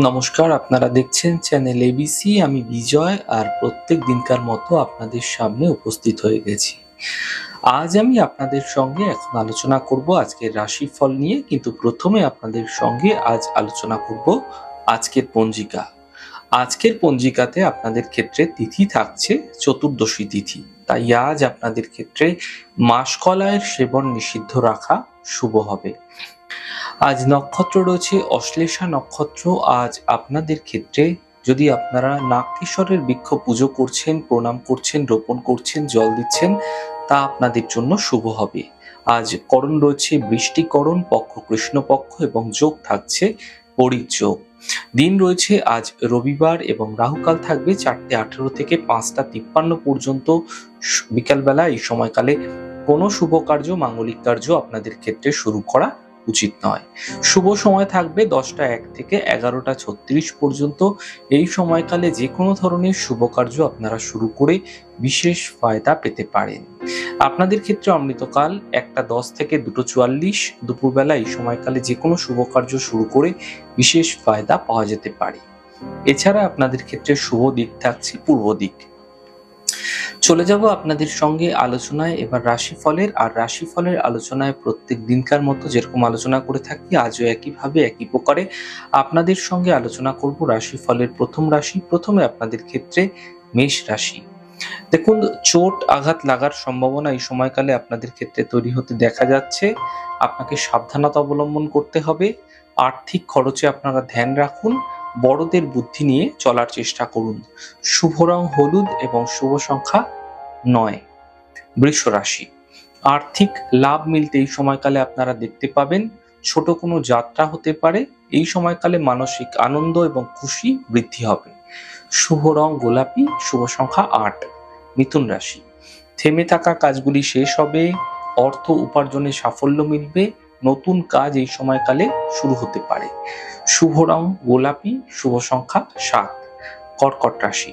নমস্কার, আপনারা দেখছেন চ্যানেল এবিসি। আমি বিজয়, আর প্রত্যেক দিনকার মতো আপনাদের সামনে উপস্থিত হয়ে গেছি। আজ আমি আপনাদের সঙ্গে এখন আলোচনা করব আজকের রাশিফল নিয়ে, কিন্তু প্রথমে আপনাদের সঙ্গে আজ আলোচনা করব আজকের পঞ্জিকা। আজকের পঞ্জিকাতে আপনাদের ক্ষেত্রে তিথি থাকছে চতুর্দশী তিথি, তাই আজ আপনাদের ক্ষেত্রে মাসকলাইয়ের সেবন নিষিদ্ধ রাখা শুভ হবে। আজ নক্ষত্র রয়েছে অশ্লেষা নক্ষত্র। আজ আপনাদের ক্ষেত্রে যদি আপনারা নাগকেশ্বরের বৃক্ষ পুজো করছেন, প্রণাম করছেন, রোপণ করছেন, জল দিচ্ছেন, তা আপনাদের জন্য শুভ হবে। আজ করণ রয়েছে বৃষ্টিকরণ, পক্ষ কৃষ্ণপক্ষ এবং যোগ থাকছে পরিযোগ। দিন রয়েছে আজ রবিবার এবং রাহুকাল থাকবে 4:18 থেকে 5:53 পর্যন্ত বিকালবেলা। এই সময়কালে কোনো শুভ কার্য, মাঙ্গলিক কার্য আপনাদের ক্ষেত্রে শুরু করা উচিত নয়। শুভ সময় থাকবে 10:01 থেকে 11:36 পর্যন্ত। এই সময়কালে যে কোনো ধরনের শুভ কার্য আপনারা শুরু করে বিশেষ ফায়দা পেতে পারেন। আপনাদের ক্ষেত্রে অমৃতকাল 1:10 থেকে 2:44 দুপুরবেলা। এই সময়কালে যে কোনো শুভ কার্য শুরু করে বিশেষ ফায়দা পাওয়া যেতে পারে। এছাড়া আপনাদের ক্ষেত্রে শুভ দিক থাকছে পূর্ব দিক। চলে যাব আপনাদের সঙ্গে আলোচনায় এবার রাশিফলের। আর রাশিফলের আলোচনায় প্রত্যেক দিনকার মতো যেরকম আলোচনা করে থাকি, আজও একইভাবে একই প্রকারে আপনাদের সঙ্গে আলোচনা করব রাশিফলের প্রথম রাশি। প্রথমে আপনাদের ক্ষেত্রে মেষ রাশি। দেখুন, চোট আঘাত লাগার সম্ভাবনা এই সময়কালে আপনাদের ক্ষেত্রে তৈরি হতে দেখা যাচ্ছে। আপনাকে সাবধানতা অবলম্বন করতে হবে। আর্থিক খরচে আপনারা ধ্যান রাখুন। বড়দের বুদ্ধি নিয়ে চলার চেষ্টা করুন। শুভ রং হলুদ এবং শুভ সংখ্যা 9। বৃষ রাশি। আর্থিক লাভ মিলতে এই সময়কালে আপনারা দেখতে পাবেন। ছোট কোনো যাত্রা হতে পারে। এই সময়কালে মানসিক আনন্দ এবং খুশি বৃদ্ধি হবে। শুভ রং গোলাপি, শুভ সংখ্যা 8। মিথুন রাশি। থেমে থাকা কাজগুলি শেষ হবে। অর্থ উপার্জনে সাফল্য মিলবে। নতুন কাজ এই সময়কালে শুরু হতে পারে। শুভ রং গোলাপি, শুভ সংখ্যা 7। কর্কট রাশি।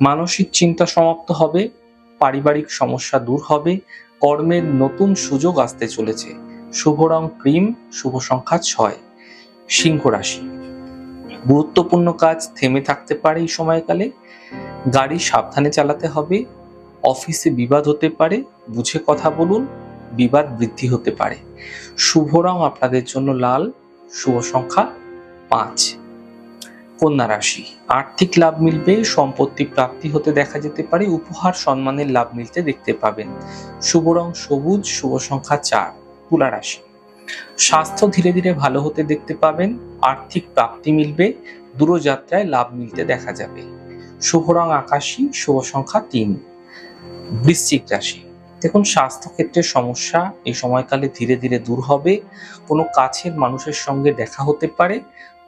মানসিক চিন্তা সমাপ্ত হবে। পারিবারিক সমস্যা দূর হবে। কর্মের নতুন সুযোগ আসতে চলেছে। শুভ রং ক্রিম, শুভ সংখ্যা 6। সিংহ রাশি। গুরুত্বপূর্ণ কাজ থেমে থাকতে পারে এই সময়কালে। গাড়ি সাবধানে চালাতে হবে। অফিসে বিবাদ হতে পারে, বুঝে কথা বলুন। বিবাদ বৃদ্ধি হতে পারে। শুভ রং আপনাদের জন্য লাল, শুভ সংখ্যা 5। কন্যা রাশি। আর্থিক লাভ মিলবে। সম্পত্তি প্রাপ্তি হতে দেখা যেতে পারে। উপহার সম্মানের লাভ মিলতে দেখতে পাবেন। শুভ রং সবুজ, শুভ সংখ্যা 4। তুলা রাশি। স্বাস্থ্য ধীরে ধীরে ভালো হতে দেখতে পাবেন। আর্থিক প্রাপ্তি মিলবে। দূরযাত্রায় লাভ মিলতে দেখা যাবে। শুভ রং আকাশী, শুভ সংখ্যা 3। বৃশ্চিক রাশি। দেখুন, স্বাস্থ্য ক্ষেত্রে সমস্যা এই সময়কালে ধীরে ধীরে দূর হবে। কোনো কাছের মানুষের সঙ্গে দেখা হতে পারে।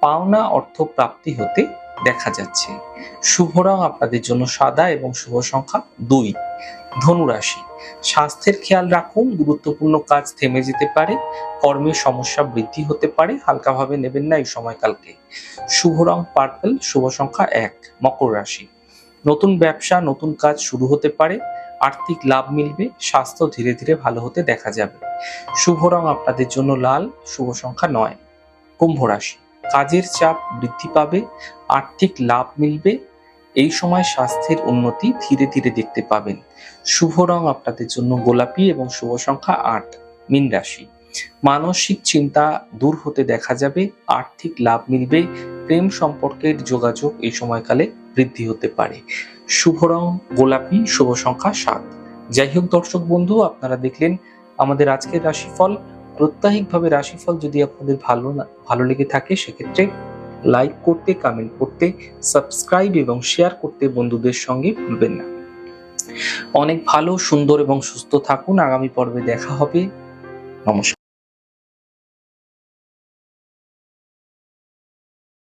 পাওনা অর্থ প্রাপ্তি হতে দেখা যাচ্ছে। শুভ রং আপনাদের জন্য সাদা এবং শুভ সংখ্যা 2। ধনু রাশি। স্বাস্থ্যের খেয়াল রাখুন। গুরুত্বপূর্ণ কাজ থেমে যেতে পারে। কর্মের সমস্যা বৃদ্ধি হতে পারে। হালকাভাবে নেবেন না এই সময়কালকে। শুভ রং পার্পল, শুভ সংখ্যা 1। মকর রাশি। নতুন ব্যবসা, নতুন কাজ শুরু হতে পারে। আর্থিক লাভ মিলবে। স্বাস্থ্য ধীরে ধীরে ভালো হতে দেখা যাবে। শুভ রং আপনাদের জন্য লাল, শুভ সংখ্যা 9। কুম্ভ রাশি। কাজের চাপ বৃদ্ধি পাবে। আর্থিক লাভ মিলবে। এই সময় স্বাস্থ্যের উন্নতি ধীরে ধীরে দেখতে পাবেন। শুভ রং আপনাদের জন্য গোলাপি এবং শুভ সংখ্যা 8। মীন রাশি। মানসিক চিন্তা দূর হতে দেখা যাবে। আর্থিক লাভ মিলবে। প্রেম সম্পর্কের যোগাযোগ এই সময়কালে বৃদ্ধি হতে পারে। শুভ রং গোলাপি, শুভ সংখ্যা 7। যাই হোক দর্শক বন্ধু, আপনারা দেখলেন আমাদের আজকের রাশিফল। প্রত্যাহিকভাবে রাশিফল যদি আপনাদের ভালো লেগে থাকে, সেক্ষেত্রে লাইক করতে, কমেন্ট করতে, সাবস্ক্রাইব এবং শেয়ার করতে বন্ধুদের সঙ্গে ভুলবেন না। অনেক ভালো, সুন্দর এবং সুস্থ থাকুন। আগামী পর্বে দেখা হবে। নমস্কার।